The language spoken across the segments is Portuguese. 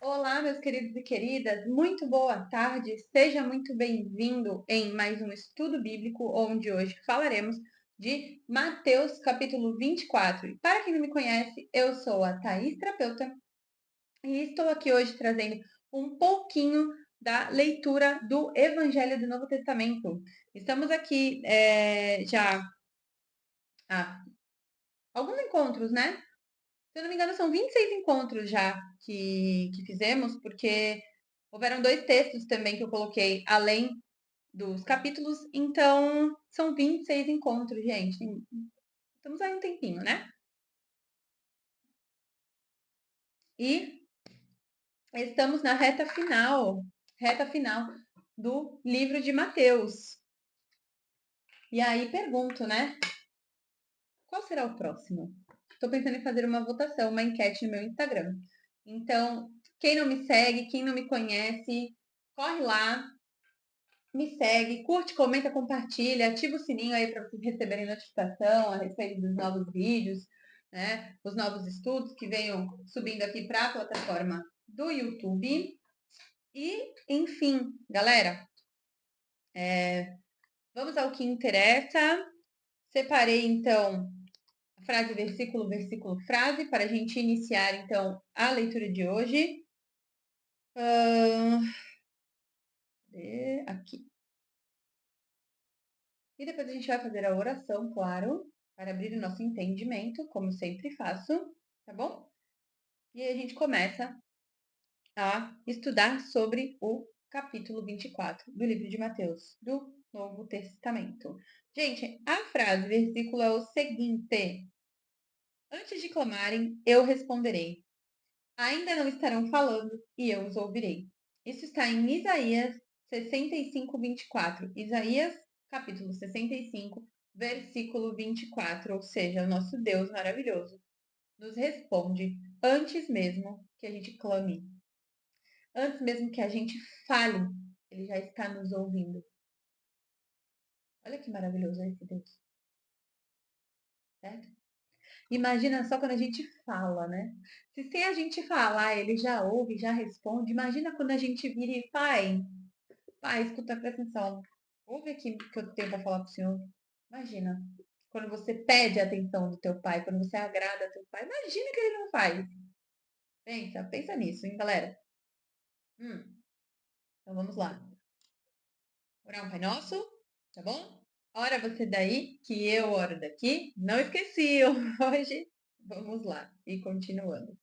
Olá, meus queridos e queridas, muito boa tarde, seja muito bem-vindo em mais um estudo bíblico, onde hoje falaremos de Mateus capítulo 24. E para quem não me conhece, eu sou a Thaís Terapeuta e estou aqui hoje trazendo um pouquinho da leitura do Evangelho do Novo Testamento. Estamos aqui já há alguns encontros, né? Se eu não me engano, são 26 encontros já que fizemos, porque houveram dois textos também que eu coloquei além dos capítulos, então são 26 encontros, gente. Estamos aí um tempinho, né? E estamos na reta final do livro de Mateus. E aí pergunto, né? Qual será o próximo? Estou pensando em fazer uma votação, uma enquete no meu Instagram. Então, quem não me segue, quem não me conhece, corre lá, me segue, curte, comenta, compartilha, ativa o sininho aí para vocês receberem notificação a respeito dos novos vídeos, né? Os novos estudos que venham subindo aqui para a plataforma do YouTube. E, enfim, galera, vamos ao que interessa. Separei, então, frase, versículo, versículo, frase, para a gente iniciar, então, a leitura de hoje. Aqui. E depois a gente vai fazer a oração, claro, para abrir o nosso entendimento, como sempre faço, tá bom? E aí a gente começa a estudar sobre o capítulo 24 do livro de Mateus, do Novo Testamento. Gente, a frase, versículo é o seguinte: Antes de clamarem, eu responderei. Ainda não estarão falando e eu os ouvirei. Isso está em Isaías 65, 24. Isaías, capítulo 65, versículo 24. Ou seja, o nosso Deus maravilhoso nos responde antes mesmo que a gente clame, antes mesmo que a gente fale, ele já está nos ouvindo. Olha que maravilhoso esse Deus, certo? Imagina só quando a gente fala, né? Se sem a gente falar, ele já ouve, já responde. Imagina quando a gente vira e pai, escuta, presta atenção. Ouve aqui o que eu tenho para falar pro senhor. Imagina. Quando você pede a atenção do teu pai, quando você agrada teu pai, imagina que ele não faz. Pensa nisso, hein, galera? Então vamos lá. Orar um Pai Nosso, tá bom? Ora você daí, que eu oro daqui. Não esqueci hoje. Vamos lá. E continuando.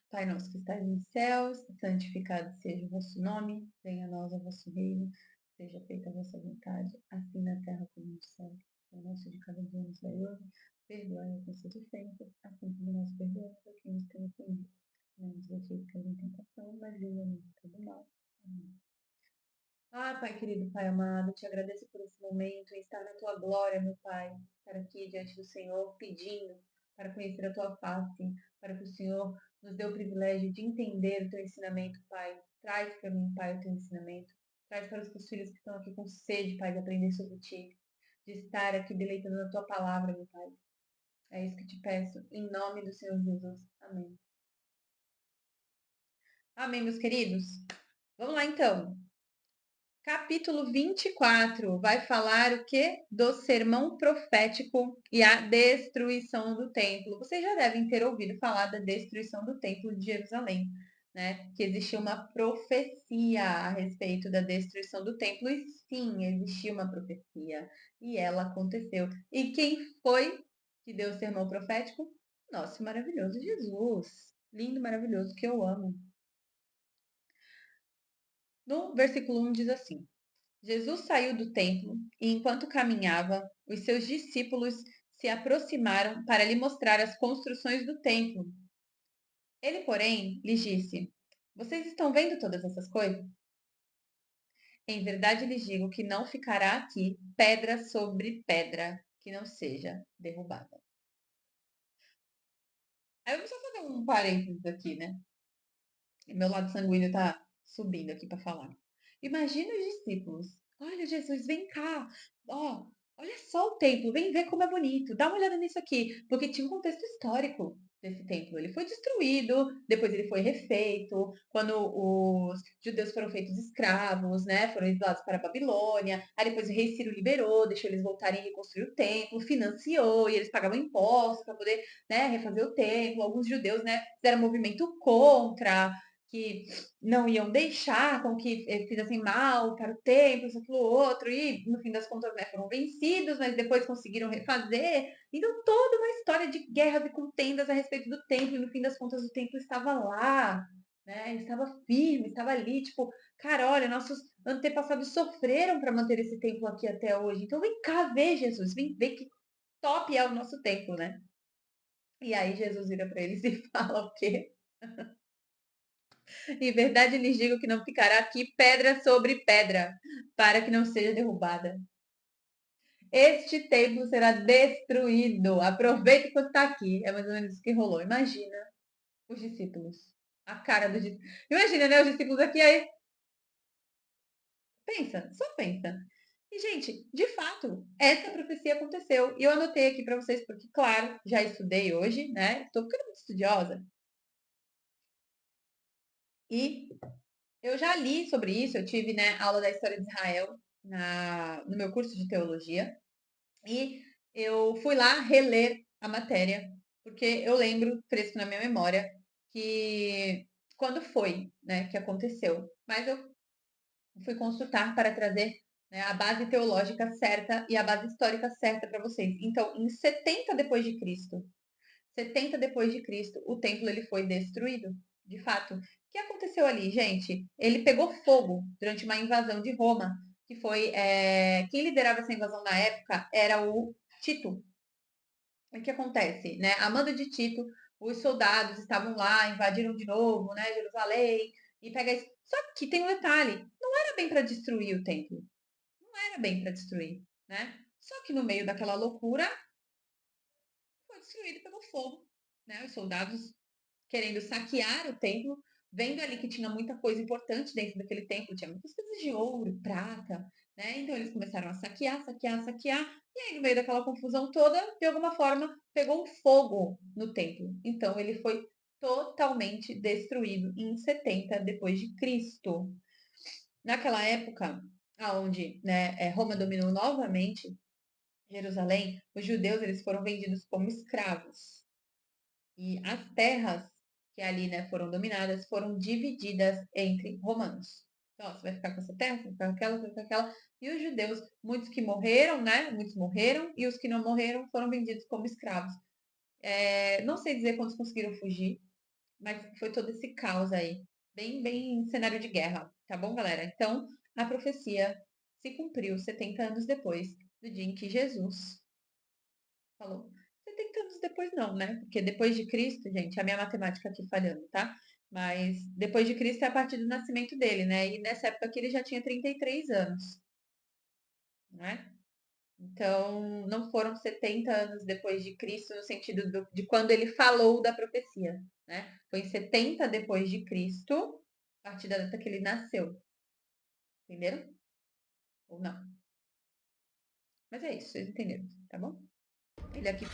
Pai nosso que estás nos céus, santificado seja o vosso nome, venha a nós o vosso reino, seja feita a vossa vontade, assim na terra como no céu. O nosso de cada dia nos dai hoje, perdoai as nossas ofensas, assim como nós perdoamos a quem nos tem ofendido. Não nos deixeis cair em tentação, mas livra-nos de todo mal. Amém. Pai querido, Pai amado, te agradeço por esse momento, em estar na tua glória, meu Pai, estar aqui diante do Senhor, pedindo para conhecer a tua face, para que o Senhor nos dê o privilégio de entender o teu ensinamento, Pai. Traz para mim, Pai, o teu ensinamento. Traz para os teus filhos que estão aqui com sede, Pai, de aprender sobre ti, de estar aqui deleitando na tua palavra, meu Pai. É isso que te peço, em nome do Senhor Jesus. Amém. Amém, meus queridos? Vamos lá, então. Capítulo 24 vai falar o que? Do sermão profético e a destruição do templo. Vocês já devem ter ouvido falar da destruição do templo de Jerusalém, né? Que existia uma profecia a respeito da destruição do templo, e sim, existia uma profecia, e ela aconteceu. E quem foi que deu o sermão profético? Nosso maravilhoso Jesus. Lindo, maravilhoso, que eu amo. No versículo 1 diz assim: Jesus saiu do templo e, enquanto caminhava, os seus discípulos se aproximaram para lhe mostrar as construções do templo. Ele, porém, lhes disse: Vocês estão vendo todas essas coisas? Em verdade lhes digo que não ficará aqui pedra sobre pedra que não seja derrubada. Aí eu vou só fazer um parênteses aqui, né? Meu lado sanguíneo tá subindo aqui para falar. Imagina os discípulos. Olha, Jesus, vem cá. Olha só o templo. Vem ver como é bonito. Dá uma olhada nisso aqui. Porque tinha um contexto histórico. desse templo. Ele foi destruído, depois ele foi refeito, quando os judeus foram feitos escravos, né? Foram exilados para a Babilônia. Aí depois o rei Ciro liberou, deixou eles voltarem a reconstruir o templo, financiou, e eles pagavam impostos para poder, né, refazer o templo. Alguns judeus, né, fizeram movimento contra, que não iam deixar com que fizessem mal para o templo, isso, aquilo, outro, e no fim das contas, né, foram vencidos, mas depois conseguiram refazer. Então, toda uma história de guerras e contendas a respeito do templo, e no fim das contas o templo estava lá, né? Ele estava firme, estava ali, tipo, cara, olha, nossos antepassados sofreram para manter esse templo aqui até hoje. Então vem cá ver, Jesus, vem ver que top é o nosso templo, né? E aí Jesus vira para eles e fala o quê? Em verdade lhes digo que não ficará aqui pedra sobre pedra, para que não seja derrubada. Este templo será destruído. Aproveita enquanto está aqui. É mais ou menos isso que rolou. Imagina os discípulos. A cara dos discípulos. Imagina, né? Os discípulos aqui aí. Pensa, só pensa. E, gente, de fato, essa profecia aconteceu. E eu anotei aqui para vocês, porque, claro, já estudei hoje, né? Estou ficando muito estudiosa. E eu já li sobre isso. Eu tive, né, aula da história de Israel no meu curso de teologia. E eu fui lá reler a matéria, porque eu lembro, fresco na minha memória, que quando foi, né, que aconteceu. Mas eu fui consultar para trazer, né, a base teológica certa e a base histórica certa para vocês. Então, em 70 depois de Cristo, 70 depois de Cristo, o templo ele foi destruído. De fato, o que aconteceu ali, gente? Ele pegou fogo durante uma invasão de Roma, que foi quem liderava essa invasão na época era o Tito. O que acontece, né? A mando de Tito, os soldados estavam lá, invadiram de novo, né, Jerusalém, e pega isso. Só que tem um detalhe, não era bem para destruir o templo, não era bem para destruir, né? Só que no meio daquela loucura foi destruído pelo fogo, né? Os soldados querendo saquear o templo, vendo ali que tinha muita coisa importante dentro daquele templo, tinha muitas coisas de ouro, prata, né? Então eles começaram a saquear, saquear, saquear, e aí no meio daquela confusão toda, de alguma forma, pegou um fogo no templo. Então ele foi totalmente destruído em 70 depois de Cristo. Naquela época, aonde, né, Roma dominou novamente Jerusalém, os judeus eles foram vendidos como escravos. E as terras que ali, né, foram dominadas foram divididas entre romanos. Então, ó, você vai ficar com essa terra, você vai ficar com aquela, você vai ficar com aquela. E os judeus, muitos que morreram, né? Muitos morreram, e os que não morreram foram vendidos como escravos. Não sei dizer quantos conseguiram fugir, mas foi todo esse caos aí. Bem, bem cenário de guerra, tá bom, galera? Então, a profecia se cumpriu 70 anos depois do dia em que Jesus falou. 70 anos depois não, né? Porque depois de Cristo, gente, a minha matemática aqui falhando, tá? Mas depois de Cristo é a partir do nascimento dele, né? E nessa época aqui ele já tinha 33 anos, né? Então, não foram 70 anos depois de Cristo no sentido de quando ele falou da profecia, né? Foi em 70 depois de Cristo, a partir da data que ele nasceu. Entenderam? Ou não? Mas é isso, vocês entenderam, tá bom? Ele aqui.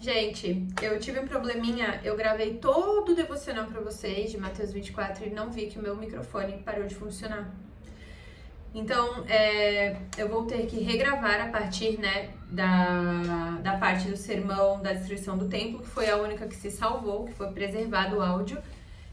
Gente, eu tive um probleminha, eu gravei todo o devocional pra vocês de Mateus 24 e não vi que o meu microfone parou de funcionar. Então, eu vou ter que regravar a partir, né, da parte do sermão da destruição do templo, que foi a única que se salvou, que foi preservado o áudio.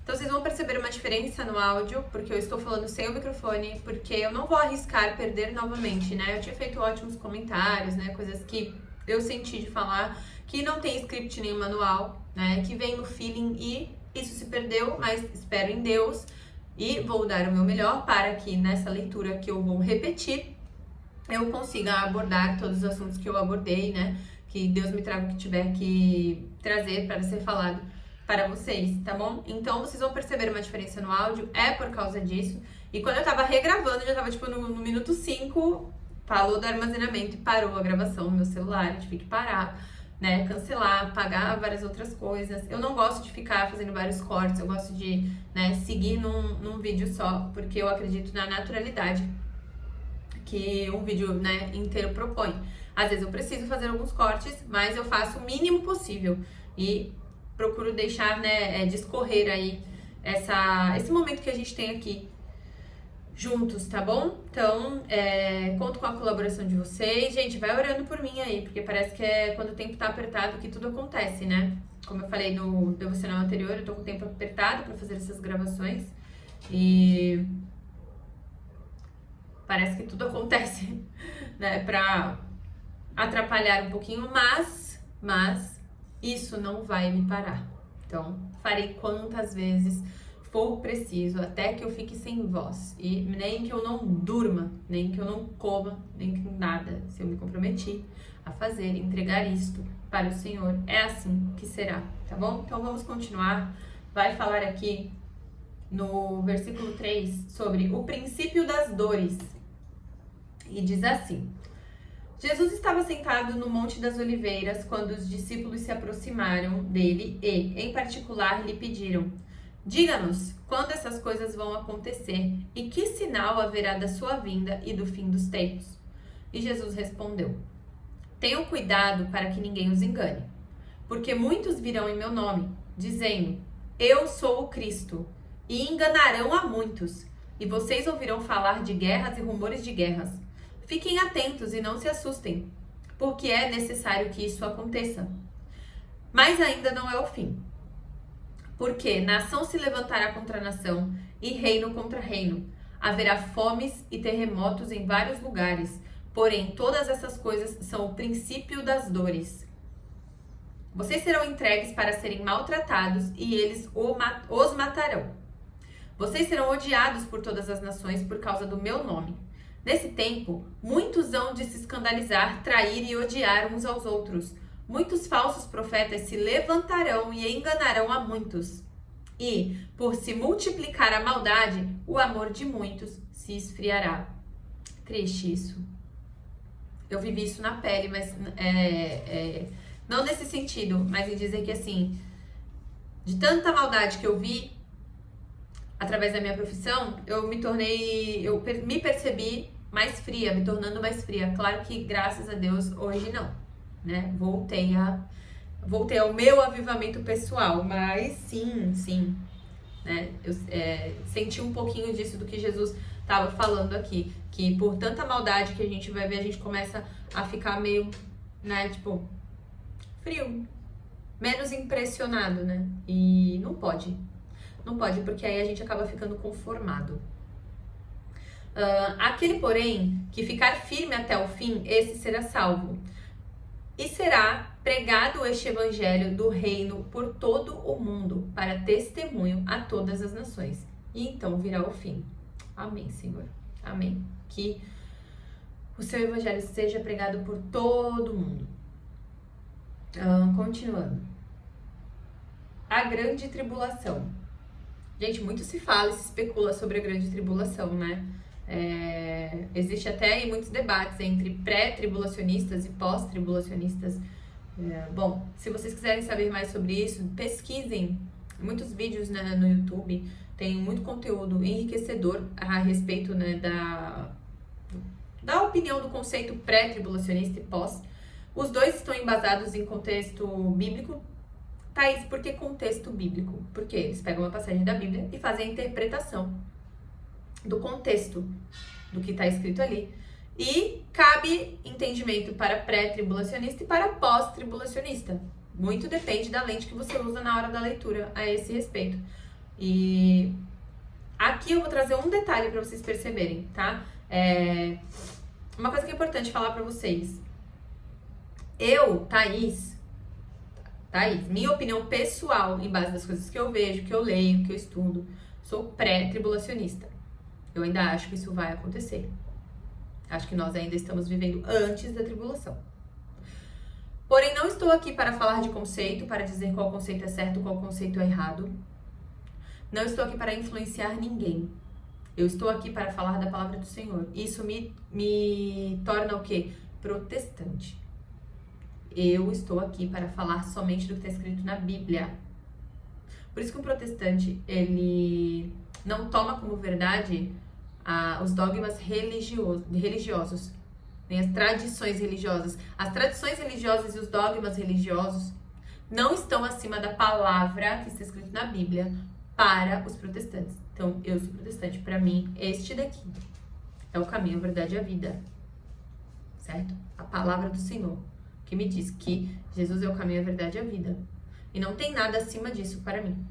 Então, vocês vão perceber uma diferença no áudio, porque eu estou falando sem o microfone, porque eu não vou arriscar perder novamente, né? Eu tinha feito ótimos comentários, né, coisas que eu senti de falar, que não tem script nem manual, né, que vem no feeling e isso se perdeu, mas espero em Deus e vou dar o meu melhor para que nessa leitura que eu vou repetir, eu consiga abordar todos os assuntos que eu abordei, né, que Deus me traga o que tiver que trazer para ser falado para vocês, tá bom? Então vocês vão perceber uma diferença no áudio, é por causa disso. E quando eu tava regravando, já tava tipo no minuto 5, falou do armazenamento e parou a gravação no meu celular, eu tive que parar, né, cancelar, pagar várias outras coisas. Eu não gosto de ficar fazendo vários cortes, eu gosto de, né, seguir num vídeo só, porque eu acredito na naturalidade que um vídeo, né, inteiro propõe. Às vezes eu preciso fazer alguns cortes, mas eu faço o mínimo possível. E procuro deixar, né, discorrer aí esse momento que a gente tem aqui juntos, tá bom? Então, conto com a colaboração de vocês. Gente, vai orando por mim aí, porque parece que quando o tempo tá apertado que tudo acontece, né? Como eu falei no devocional anterior, eu tô com o tempo apertado pra fazer essas gravações e parece que tudo acontece, né, pra atrapalhar um pouquinho, mas isso não vai me parar. Então, farei quantas vezes for preciso, até que eu fique sem voz. E nem que eu não durma, nem que eu não coma, nem que nada. Se eu me comprometi a fazer, entregar isto para o Senhor, é assim que será, tá bom? Então vamos continuar. Vai falar aqui no versículo 3 sobre o princípio das dores. E diz assim: Jesus estava sentado no Monte das Oliveiras quando os discípulos se aproximaram dele e, em particular, lhe pediram: diga-nos quando essas coisas vão acontecer e que sinal haverá da sua vinda e do fim dos tempos. E Jesus respondeu: tenham cuidado para que ninguém os engane, porque muitos virão em meu nome, dizendo: eu sou o Cristo, e enganarão a muitos. E vocês ouvirão falar de guerras e rumores de guerras. Fiquem atentos e não se assustem, porque é necessário que isso aconteça. Mas ainda não é o fim. Porque nação se levantará contra nação e reino contra reino. Haverá fomes e terremotos em vários lugares. Porém, todas essas coisas são o princípio das dores. Vocês serão entregues para serem maltratados e eles os matarão. Vocês serão odiados por todas as nações por causa do meu nome. Nesse tempo, muitos hão de se escandalizar, trair e odiar uns aos outros. Muitos falsos profetas se levantarão e enganarão a muitos. E, por se multiplicar a maldade, o amor de muitos se esfriará. Triste isso. Eu vivi isso na pele, mas não nesse sentido, mas em dizer que assim, de tanta maldade que eu vi através da minha profissão, eu me percebi mais fria, me tornando mais fria. Claro que, graças a Deus, hoje não, né? Voltei ao meu avivamento pessoal, mas sim, né? Eu senti um pouquinho disso do que Jesus estava falando aqui, que por tanta maldade que a gente vai ver, a gente começa a ficar meio, né, tipo, frio, menos impressionado, né? E não pode, porque aí a gente acaba ficando conformado. Aquele, porém, que ficar firme até o fim, esse será salvo. E será pregado este evangelho do reino por todo o mundo, para testemunho a todas as nações. E então virá o fim. Amém, Senhor. Amém. Que o seu evangelho seja pregado por todo mundo. Continuando. A grande tribulação. Gente, muito se fala e se especula sobre a grande tribulação, né? Existe até aí muitos debates entre pré-tribulacionistas e pós-tribulacionistas. Bom, se vocês quiserem saber mais sobre isso, pesquisem muitos vídeos, né, no YouTube. Tem muito conteúdo enriquecedor a respeito, né, da opinião do conceito pré-tribulacionista e pós. Os dois estão embasados em contexto bíblico. Thaís, por que contexto bíblico? Porque eles pegam uma passagem da Bíblia e fazem a interpretação do contexto do que está escrito ali. E cabe entendimento para pré-tribulacionista e para pós-tribulacionista. Muito depende da lente que você usa na hora da leitura a esse respeito. E aqui eu vou trazer um detalhe para vocês perceberem, tá? Uma coisa que é importante falar para vocês. Eu, Thaís, minha opinião pessoal, em base das coisas que eu vejo, que eu leio, que eu estudo, sou pré-tribulacionista. Eu ainda acho que isso vai acontecer. Acho que nós ainda estamos vivendo antes da tribulação. Porém, não estou aqui para falar de conceito, para dizer qual conceito é certo, qual conceito é errado. Não estou aqui para influenciar ninguém. Eu estou aqui para falar da palavra do Senhor. Isso me torna o quê? Protestante. Eu estou aqui para falar somente do que está escrito na Bíblia. Por isso que um protestante, ele não toma como verdade os dogmas religiosos, nem as tradições religiosas. As tradições religiosas e os dogmas religiosos não estão acima da palavra que está escrito na Bíblia para os protestantes. Então, eu sou protestante. Para mim, este daqui é o caminho, a verdade e a vida. Certo? A palavra do Senhor, que me diz que Jesus é o caminho, a verdade e a vida. E não tem nada acima disso para mim.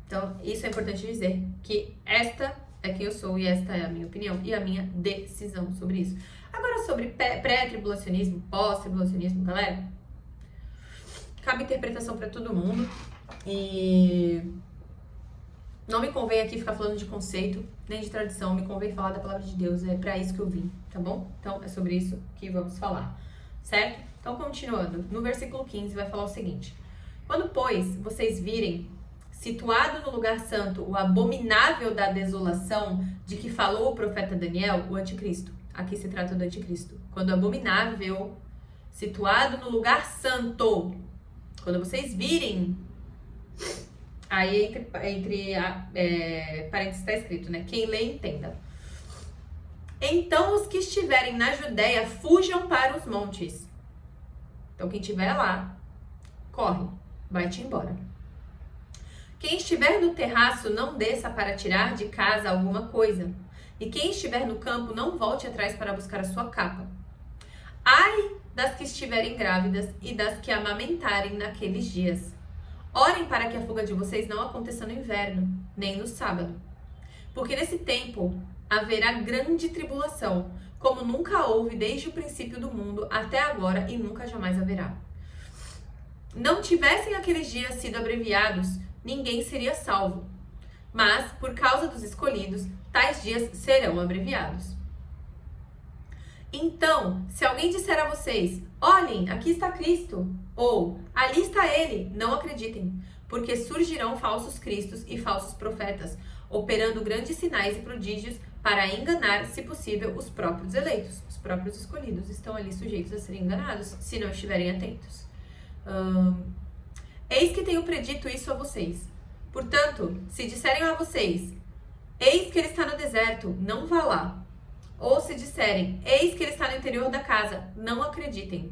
Então, isso é importante dizer, que esta é quem eu sou e esta é a minha opinião e a minha decisão sobre isso. Agora, sobre pré-tribulacionismo, pós-tribulacionismo, galera, cabe interpretação para todo mundo e não me convém aqui ficar falando de conceito, nem de tradição, me convém falar da palavra de Deus, é para isso que eu vim, tá bom? Então, é sobre isso que vamos falar, certo? Então, continuando, no versículo 15 vai falar o seguinte: quando, pois, vocês virem situado no lugar santo o abominável da desolação de que falou o profeta Daniel, o anticristo. Aqui se trata do anticristo. Quando abominável, situado no lugar santo. Quando vocês virem, aí entre parênteses está escrito, né? Quem lê, entenda. Então os que estiverem na Judéia fujam para os montes. Então quem estiver lá, corre, vai-te embora. Quem estiver no terraço, não desça para tirar de casa alguma coisa. E quem estiver no campo, não volte atrás para buscar a sua capa. Ai das que estiverem grávidas e das que amamentarem naqueles dias. Orem para que a fuga de vocês não aconteça no inverno, nem no sábado. Porque nesse tempo haverá grande tribulação, como nunca houve desde o princípio do mundo até agora e nunca jamais haverá. Não tivessem aqueles dias sido abreviados, ninguém seria salvo. Mas, por causa dos escolhidos, tais dias serão abreviados. Então, se alguém disser a vocês, olhem, aqui está Cristo, ou ali está ele, não acreditem, porque surgirão falsos cristos e falsos profetas, operando grandes sinais e prodígios para enganar, se possível, os próprios eleitos. Os próprios escolhidos estão ali sujeitos a serem enganados, se não estiverem atentos. Eis que tenho predito isso a vocês. Portanto, se disserem a vocês, eis que ele está no deserto, não vá lá. Ou se disserem, eis que ele está no interior da casa, não acreditem.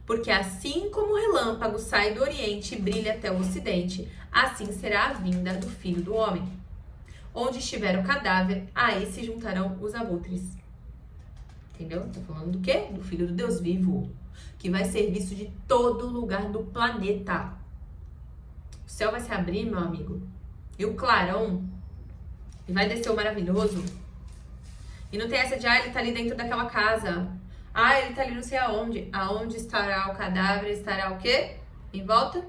Porque assim como o relâmpago sai do oriente e brilha até o ocidente, assim será a vinda do Filho do Homem. Onde estiver o cadáver, a esse se juntarão os abutres. Entendeu? Estou falando do quê? Do Filho do Deus vivo, que vai ser visto de todo lugar do planeta. O céu vai se abrir, meu amigo, e o clarão, e vai descer o maravilhoso. E não tem essa de, ele tá ali dentro daquela casa. Ele tá ali não sei aonde. Aonde estará o cadáver, estará o quê? Em volta?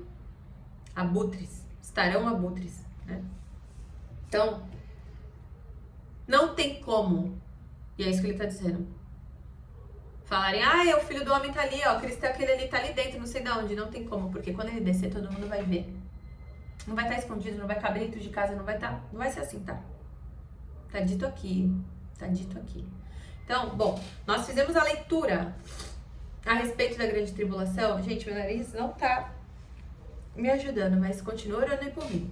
Abutres. Estarão abutres, né? Então, não tem como, e é isso que ele tá dizendo, falarem, o Filho do Homem tá ali, ó, Cristo é aquele ali, tá ali dentro, não sei de onde. Não tem como, porque quando ele descer, todo mundo vai ver. Não vai estar escondido, não vai caber dentro de casa, não vai ser assim, tá? Tá dito aqui, tá dito aqui. Então, bom, nós fizemos a leitura a respeito da grande tribulação. Gente, meu nariz não tá me ajudando, mas continua orando aí por mim.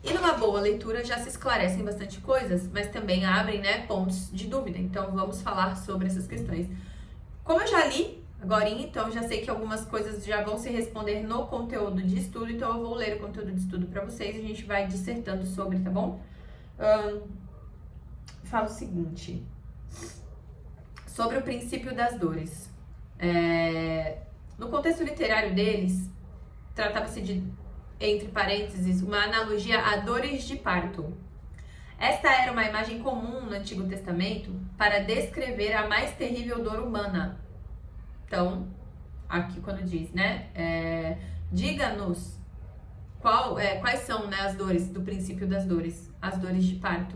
E numa boa leitura já se esclarecem bastante coisas, mas também abrem, né, pontos de dúvida. Então, vamos falar sobre essas questões. Como eu já li agorinha, então já sei que algumas coisas já vão se responder no conteúdo de estudo, então eu vou ler o conteúdo de estudo para vocês e a gente vai dissertando sobre, tá bom? Fala o seguinte, sobre o princípio das dores. No contexto literário deles, tratava-se de, entre parênteses, uma analogia a dores de parto. Esta era uma imagem comum no Antigo Testamento para descrever a mais terrível dor humana. Então, aqui quando diz, né, diga-nos quais são, né, as dores do princípio das dores, as dores de parto.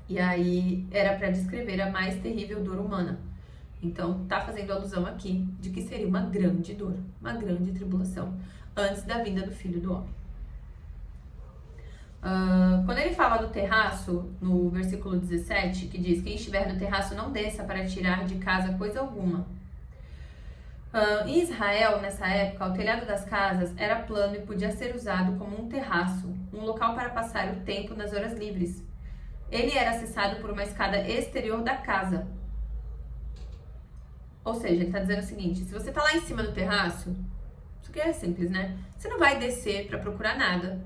E aí era para descrever a mais terrível dor humana. Então, tá fazendo alusão aqui de que seria uma grande dor, uma grande tribulação, antes da vinda do Filho do Homem. Quando ele fala do terraço, no versículo 17, que diz, quem estiver no terraço não desça para tirar de casa coisa alguma. Em Israel, nessa época, o telhado das casas era plano e podia ser usado como um terraço, um local para passar o tempo nas horas livres. Ele era acessado por uma escada exterior da casa, Ou seja, ele está dizendo o seguinte, se você está lá em cima do terraço, isso aqui é simples, né? Você não vai descer para procurar nada,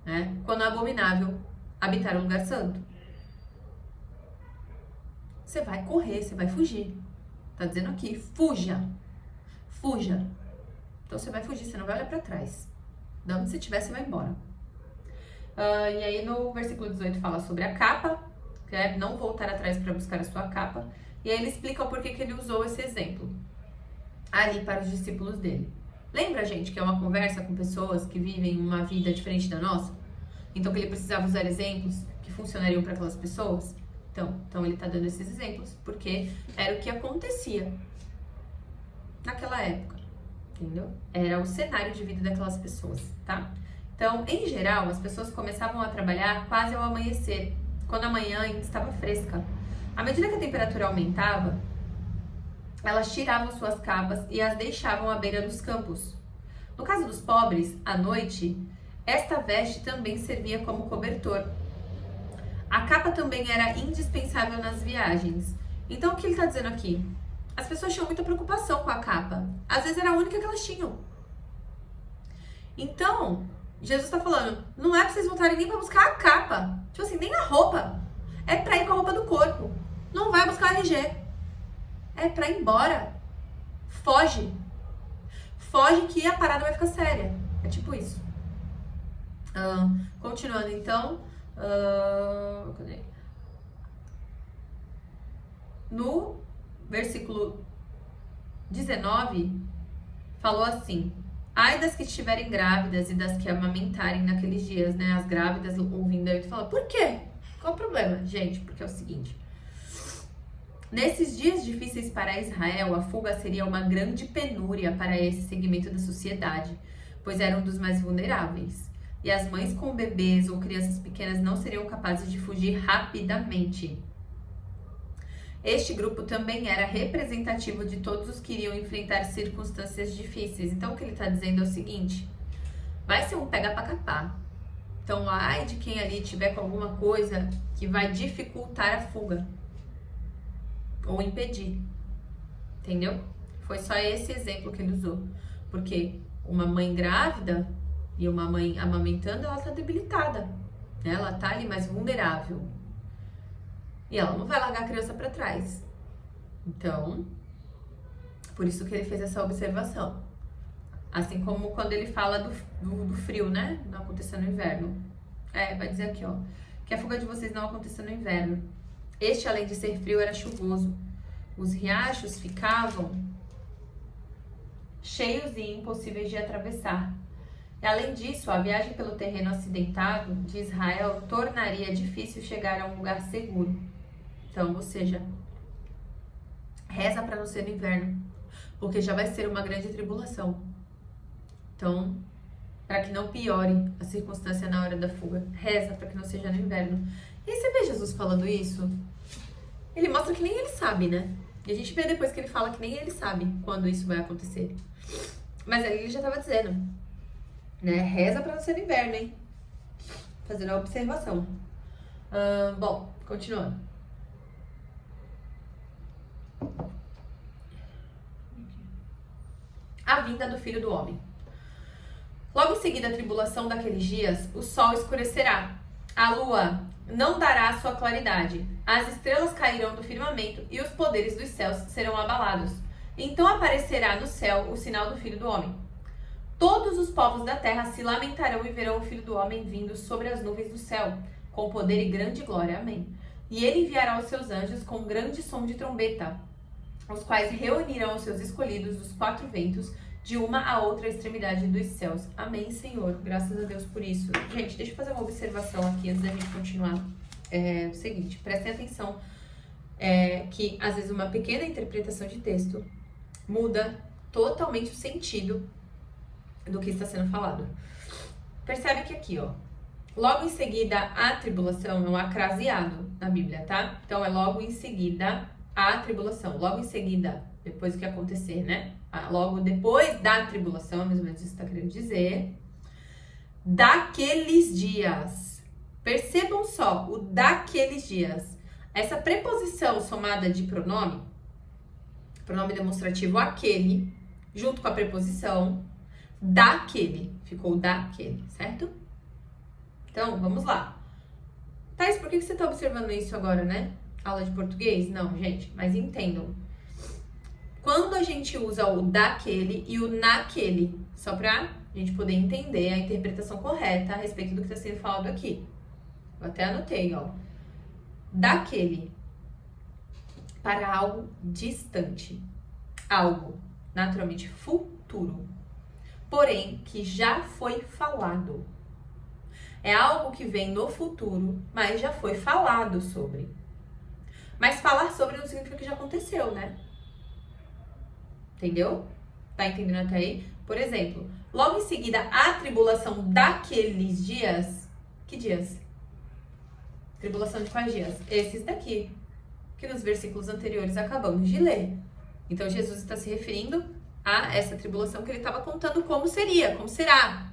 né? Quando é abominável habitar o lugar santo. Você vai correr, você vai fugir. Tá dizendo aqui, fuja. Fuja. Então você vai fugir, você não vai olhar para trás. De onde você estiver, você vai embora. E aí no versículo 18 fala sobre a capa, que é não voltar atrás para buscar a sua capa. E aí ele explica o porquê que ele usou esse exemplo ali para os discípulos dele. Lembra, gente, que é uma conversa com pessoas que vivem uma vida diferente da nossa? Então que ele precisava usar exemplos que funcionariam para aquelas pessoas? Então ele está dando esses exemplos, porque era o que acontecia naquela época, entendeu? Era o cenário de vida daquelas pessoas, tá? Então, em geral, as pessoas começavam a trabalhar quase ao amanhecer, quando a manhã ainda estava fresca. À medida que a temperatura aumentava, elas tiravam suas capas e as deixavam à beira dos campos. No caso dos pobres, à noite, esta veste também servia como cobertor. A capa também era indispensável nas viagens. Então, o que ele está dizendo aqui? As pessoas tinham muita preocupação com a capa. Às vezes era a única que elas tinham. Então, Jesus está falando, não é para vocês voltarem nem para buscar a capa. Tipo assim, nem a roupa. É para ir com a roupa do corpo. Não vai buscar RG. É para ir embora. Foge. Foge que a parada vai ficar séria. É tipo isso. Continuando então. No versículo 19, falou assim: ai das que estiverem grávidas e das que amamentarem naqueles dias, né? As grávidas ouvindo aí, tu fala, por quê? Qual o problema? Gente, porque é o seguinte: nesses dias difíceis para Israel, a fuga seria uma grande penúria para esse segmento da sociedade, pois eram dos mais vulneráveis. E as mães com bebês ou crianças pequenas não seriam capazes de fugir rapidamente. Este grupo também era representativo de todos os que iriam enfrentar circunstâncias difíceis. Então, o que ele está dizendo é o seguinte: vai ser um pega pra capar. Então, ai de quem ali tiver com alguma coisa que vai dificultar a fuga ou impedir. Entendeu? Foi só esse exemplo que ele usou. Porque uma mãe grávida e uma mãe amamentando, ela tá debilitada, né? Ela tá ali mais vulnerável. E ela não vai largar a criança para trás. Então, por isso que ele fez essa observação. Assim como quando ele fala do frio, né? Não acontecer no inverno. Vai dizer aqui, ó. Que a fuga de vocês não aconteça no inverno. Este, além de ser frio, era chuvoso. Os riachos ficavam cheios e impossíveis de atravessar. E, além disso, a viagem pelo terreno acidentado de Israel tornaria difícil chegar a um lugar seguro. Então, ou seja, reza para não ser no inverno, porque já vai ser uma grande tribulação. Então, para que não piore a circunstância na hora da fuga, reza para que não seja no inverno. E aí você vê Jesus falando isso, ele mostra que nem ele sabe, né? E a gente vê depois que ele fala que nem ele sabe quando isso vai acontecer. Mas ali ele já estava dizendo, né? Reza para não ser no inverno, hein? Fazendo a observação. Bom, continuando. A vinda do Filho do Homem. Logo em seguida à tribulação daqueles dias, o sol escurecerá, a lua não dará sua claridade, as estrelas cairão do firmamento e os poderes dos céus serão abalados. Então aparecerá no céu o sinal do Filho do Homem. Todos os povos da terra se lamentarão e verão o Filho do Homem vindo sobre as nuvens do céu, com poder e grande glória. Amém. E ele enviará os seus anjos com grande som de trombeta, os quais reunirão os seus escolhidos dos quatro ventos, de uma a outra extremidade dos céus. Amém, Senhor. Graças a Deus por isso. Gente, deixa eu fazer uma observação aqui antes da gente continuar. É o seguinte, prestem atenção que às vezes uma pequena interpretação de texto muda totalmente o sentido do que está sendo falado. Percebe que aqui, ó, logo em seguida a tribulação é um acraseado na Bíblia, tá? Então é logo em seguida a tribulação, logo em seguida, depois do que acontecer, né? Logo depois da tribulação, mais ou menos isso está querendo dizer, daqueles dias. Percebam só, o daqueles dias. Essa preposição somada de pronome, Pronome demonstrativo aquele, junto com a preposição daquele. Ficou daquele, certo? Então, vamos lá. Thais, por que você está observando isso agora, né? Aula de português? Não, gente, mas entendam. Quando a gente usa o daquele e o naquele, só pra gente poder entender a interpretação correta a respeito do que está sendo falado aqui. Eu até anotei, ó. Daquele, para algo distante. Algo, naturalmente, futuro. Porém, que já foi falado. É algo que vem no futuro, mas já foi falado sobre. Mas falar sobre não significa que já aconteceu, né? Entendeu? Tá entendendo até aí? Por exemplo, logo em seguida, a tribulação daqueles dias. Que dias? Tribulação de quais dias? Esses daqui, que nos versículos anteriores acabamos de ler. Então, Jesus está se referindo a essa tribulação que ele estava contando como seria, como será.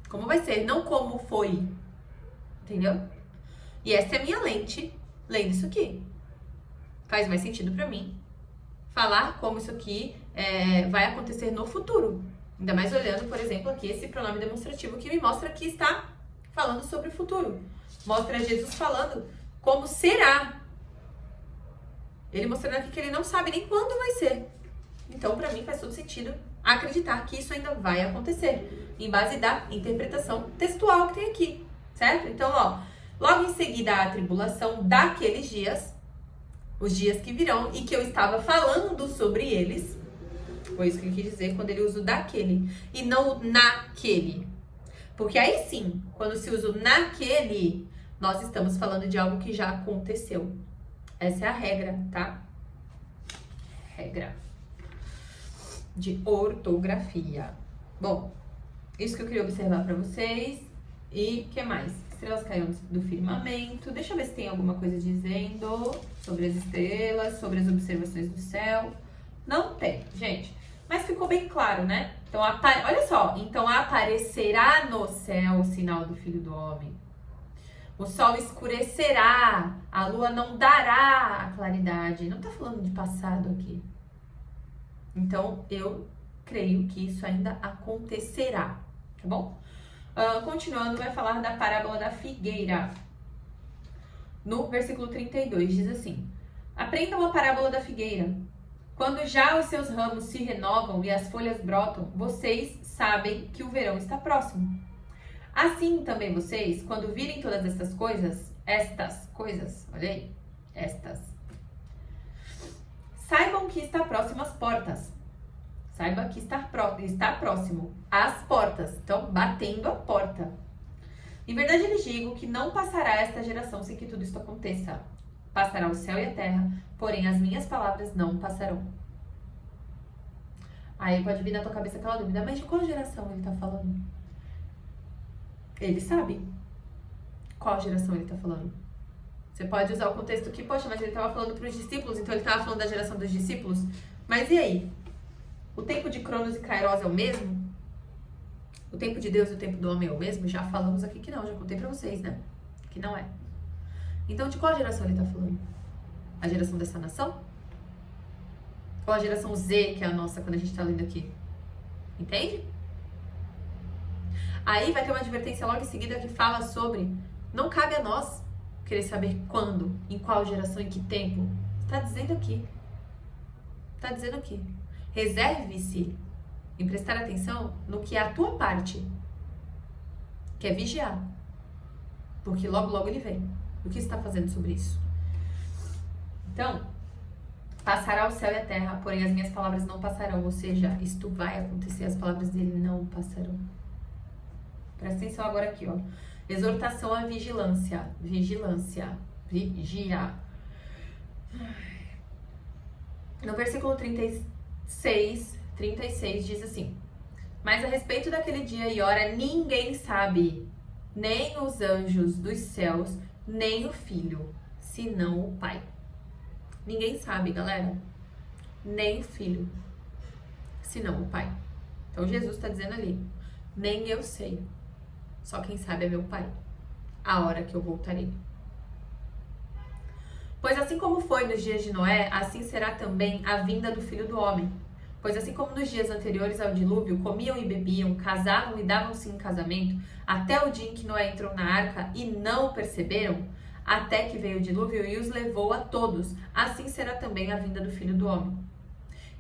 Como vai ser, não como foi. Entendeu? E essa é a minha lente lendo isso aqui. Faz mais sentido pra mim falar como isso aqui vai acontecer no futuro. Ainda mais olhando, por exemplo, aqui esse pronome demonstrativo que me mostra que está falando sobre o futuro. Mostra Jesus falando como será. Ele mostrando aqui que ele não sabe nem quando vai ser. Então, pra mim, faz todo sentido acreditar que isso ainda vai acontecer, em base da interpretação textual que tem aqui, certo? Então, ó, logo em seguida a tribulação daqueles dias, os dias que virão e que eu estava falando sobre eles, foi isso que ele quis dizer quando ele usa o daquele e não o naquele. Porque aí sim, quando se usa o naquele, nós estamos falando de algo que já aconteceu. Essa é a regra, tá? Regra de ortografia. Bom, isso que eu queria observar para vocês. E o que mais? Estrelas caíram do firmamento. Deixa eu ver se tem alguma coisa dizendo sobre as estrelas, sobre as observações do céu. Não tem, gente. Mas ficou bem claro, né? Então, olha só. Então, aparecerá no céu o sinal do Filho do Homem. O sol escurecerá. A lua não dará a claridade. Não tá falando de passado aqui. Então, eu creio que isso ainda acontecerá, tá bom? Continuando, vai falar da parábola da figueira. No versículo 32, diz assim: aprendam a parábola da figueira. Quando já os seus ramos se renovam e as folhas brotam, vocês sabem que o verão está próximo. Assim também vocês, quando virem todas estas coisas, olha aí, saibam que está próximo às portas. Saiba que está próximo às portas. Então, batendo a porta. Em verdade, lhes digo que não passará esta geração sem que tudo isso aconteça. Passará o céu e a terra, porém as minhas palavras não passarão. Aí pode vir na tua cabeça aquela dúvida, mas de qual geração ele está falando? Ele sabe qual geração ele está falando. Você pode usar o contexto que, poxa, mas ele estava falando para os discípulos, então ele estava falando da geração dos discípulos. Mas e aí? O tempo de Cronos e Kairos é o mesmo? O tempo de Deus e o tempo do homem é o mesmo? Já falamos aqui que não, já contei pra vocês, né? Que não é. Então, de qual geração ele tá falando? A geração dessa nação? Ou a geração Z, que é a nossa, quando a gente tá lendo aqui? Entende? Aí vai ter uma advertência logo em seguida que fala sobre não cabe a nós querer saber quando, em qual geração, em que tempo. Tá dizendo aqui. Tá dizendo aqui. Reserve-se em prestar atenção no que é a tua parte, que é vigiar, porque logo ele vem. O que você está fazendo sobre isso? Então, passará o céu e a terra, porém as minhas palavras não passarão, ou seja, isto vai acontecer, as palavras dele não passarão. Presta atenção agora aqui, ó. Exortação à vigilância, vigiar. No versículo 36 diz assim: mas a respeito daquele dia e hora ninguém sabe, nem os anjos dos céus, nem o Filho, senão o Pai. Ninguém sabe, galera. Nem o Filho, senão o Pai. Então Jesus está dizendo ali: nem eu sei, só quem sabe é meu Pai, a hora que eu voltarei. Pois assim como foi nos dias de Noé, assim será também a vinda do Filho do Homem. Pois assim como nos dias anteriores ao dilúvio, comiam e bebiam, casavam e davam-se em casamento, até o dia em que Noé entrou na arca e não o perceberam, até que veio o dilúvio e os levou a todos, assim será também a vinda do Filho do Homem.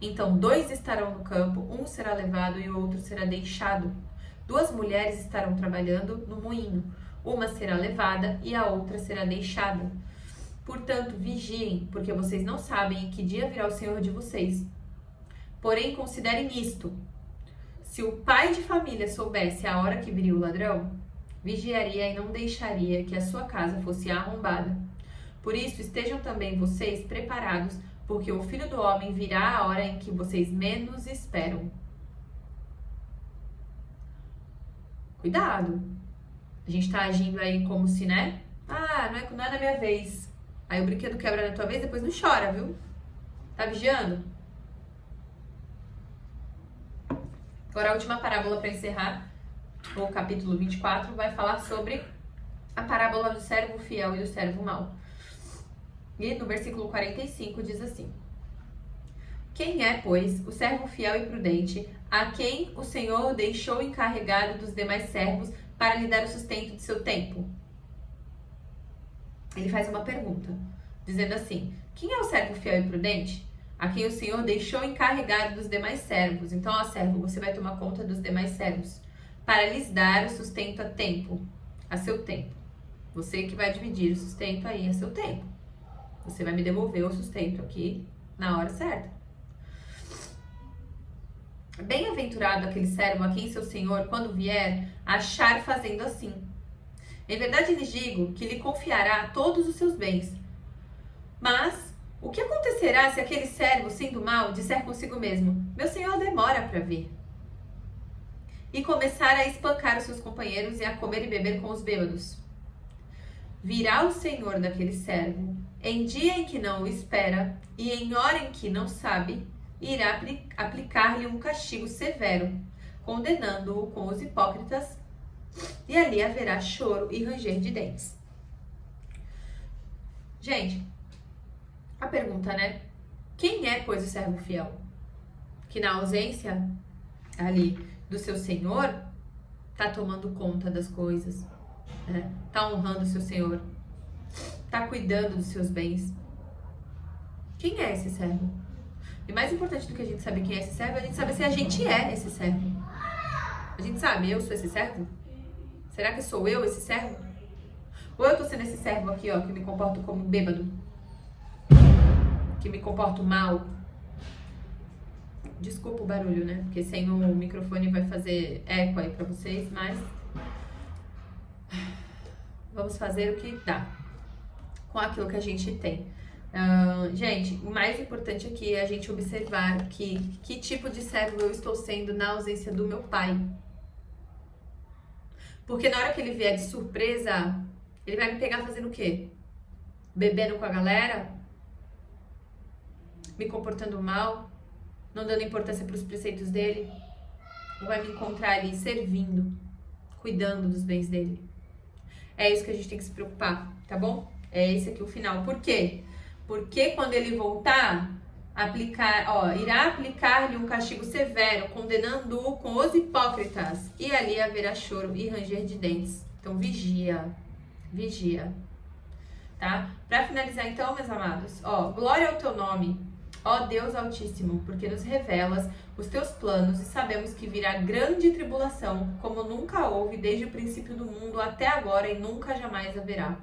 Então 2 estarão no campo, um será levado e o outro será deixado. 2 mulheres estarão trabalhando no moinho, uma será levada e a outra será deixada. Portanto, vigiem, porque vocês não sabem em que dia virá o Senhor de vocês. Porém, considerem isto: se o pai de família soubesse a hora que viria o ladrão, vigiaria e não deixaria que a sua casa fosse arrombada. Por isso, estejam também vocês preparados, porque o Filho do Homem virá a hora em que vocês menos esperam. Cuidado! A gente tá agindo aí como se, né? Ah, não é na minha vez. Aí o brinquedo quebra na tua vez, depois não chora, viu? Tá vigiando? Agora a última parábola para encerrar, o capítulo 24, vai falar sobre a parábola do servo fiel e do servo mau. E no versículo 45 diz assim: Quem é, pois, o servo fiel e prudente, a quem o Senhor deixou encarregado dos demais servos para lhe dar o sustento de seu tempo? Ele faz uma pergunta, dizendo assim: quem é o servo fiel e prudente? A quem o Senhor deixou encarregado dos demais servos. Então, ó servo, você vai tomar conta dos demais servos, para lhes dar o sustento a tempo, a seu tempo. Você que vai dividir o sustento aí a seu tempo. Você vai me devolver o sustento aqui na hora certa. Bem-aventurado aquele servo a quem seu Senhor, quando vier, achar fazendo assim. Em verdade lhes digo que lhe confiará todos os seus bens. Mas o que acontecerá se aquele servo, sendo mau, disser consigo mesmo: meu senhor demora para vir? E começar a espancar os seus companheiros e a comer e beber com os bêbados. Virá o senhor daquele servo, em dia em que não o espera e em hora em que não sabe, irá aplicar-lhe um castigo severo, condenando-o com os hipócritas, e ali haverá choro e ranger de dentes. Gente, a pergunta, né? Quem é, pois, o servo fiel? Que na ausência ali do seu senhor, tá tomando conta das coisas, né? Tá honrando o seu senhor, tá cuidando dos seus bens. Quem é esse servo? E mais importante do que a gente saber quem é esse servo, é a gente saber se a gente é esse servo. A gente sabe, eu sou esse servo? Será que sou eu esse servo? Ou eu tô sendo esse servo aqui, ó, que me comporto como bêbado? Que me comporto mal? Desculpa o barulho, né? Porque sem o microfone vai fazer eco aí pra vocês, mas vamos fazer o que dá com aquilo que a gente tem. Gente, o mais importante aqui é a gente observar que tipo de servo eu estou sendo na ausência do meu pai. Porque na hora que ele vier de surpresa, ele vai me pegar fazendo o quê? Bebendo com a galera? Me comportando mal? Não dando importância para os preceitos dele? Ou vai me encontrar ali servindo, cuidando dos bens dele? É isso que a gente tem que se preocupar, tá bom? É esse aqui o final. Por quê? Porque quando ele voltar, irá aplicar-lhe um castigo severo, condenando-o com os hipócritas, e ali haverá choro e ranger de dentes. Então vigia, tá? Para finalizar então, meus amados, glória ao teu nome, ó Deus Altíssimo, porque nos revelas os teus planos e sabemos que virá grande tribulação, como nunca houve desde o princípio do mundo até agora e nunca jamais haverá.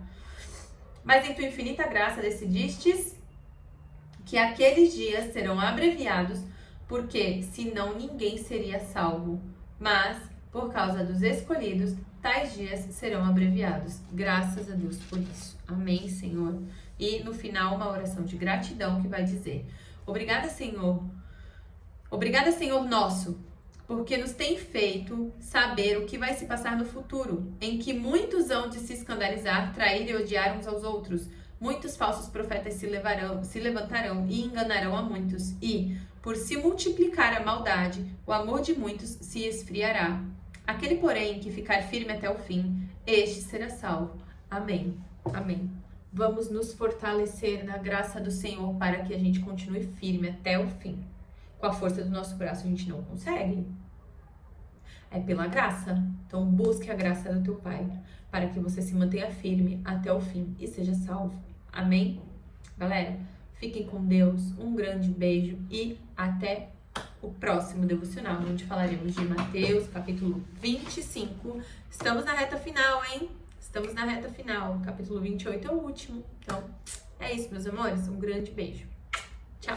Mas em tua infinita graça decidistes que aqueles dias serão abreviados, porque senão ninguém seria salvo. Mas, por causa dos escolhidos, tais dias serão abreviados. Graças a Deus por isso. Amém, Senhor. E no final, uma oração de gratidão que vai dizer: obrigada, Senhor. Obrigada, Senhor nosso, porque nos tem feito saber o que vai se passar no futuro, em que muitos hão de se escandalizar, trair e odiar uns aos outros. Muitos falsos profetas se levantarão e enganarão a muitos. E, por se multiplicar a maldade, o amor de muitos se esfriará. Aquele, porém, que ficar firme até o fim, este será salvo. Amém. Amém. Vamos nos fortalecer na graça do Senhor para que a gente continue firme até o fim. Com a força do nosso braço a gente não consegue. É pela graça. Então busque a graça do teu Pai para que você se mantenha firme até o fim e seja salvo. Amém? Galera, fiquem com Deus. Um grande beijo e até o próximo devocional, onde falaremos de Mateus, capítulo 25. Estamos na reta final, hein? Estamos na reta final. Capítulo 28 é o último. Então, é isso, meus amores. Um grande beijo. Tchau!